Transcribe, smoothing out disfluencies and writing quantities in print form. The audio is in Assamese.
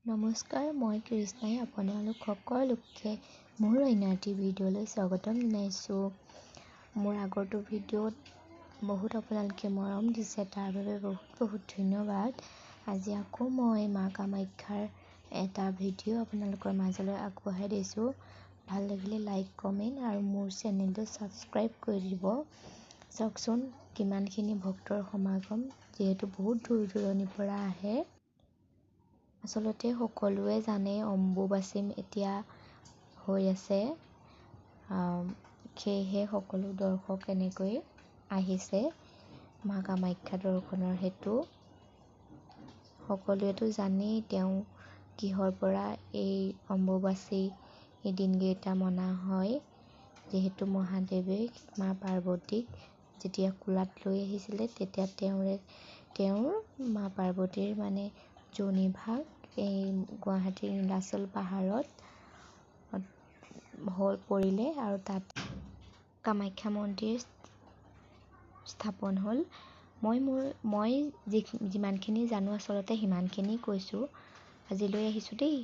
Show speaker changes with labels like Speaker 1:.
Speaker 1: নমস্কাৰ, মই কৃষ্ণাই আপোনালোক সকলোকে মোৰ অন্য এটি ভিডিঅ'লৈ স্বাগতম জনাইছোঁ। মোৰ আগৰটো ভিডিঅ'ত বহুত আপোনালোকে মৰম দিছে, তাৰ বাবে বহুত ধন্যবাদ। আজি আকৌ মই মা কামাখ্যাৰ এটা ভিডিঅ' আপোনালোকৰ মাজলৈ আগবঢ়াই দিছোঁ। ভাল লাগিলে লাইক, কমেণ্ট আৰু মোৰ চেনেলটো ছাবস্ক্ৰাইব কৰি দিব। চাওকচোন কিমানখিনি ভক্তৰ সমাগম, যিহেতু বহুত দূৰ দূৰণিৰ পৰা আহে। আচলতে সকলোৱে জানে অম্বুবাচী এতিয়া হৈ আছে, সেয়েহে সকলো দৰ্শক এনেকৈ আহিছে মা কামাখ্যা দৰ্শনৰ হেতু। সকলোৱেতো জানেই তেওঁ কিহৰ পৰা এই অম্বুবাচী এই দিনকেইটা মনা হয়, যিহেতু মহাদেৱে মা পাৰ্বতীক যেতিয়া কোলাত লৈ আহিছিলে, তেতিয়া তেওঁৰ মা পাৰ্বতীৰ যোনিভাগ এই গুৱাহাটীৰ নীলাচল পাহাৰত পৰিলে আৰু তাত কামাখ্যা মন্দিৰ স্থাপন হ'ল। মই যিমানখিনি জানো আচলতে সিমানখিনি কৈছোঁ। আজিলৈ আহিছোঁ দেই।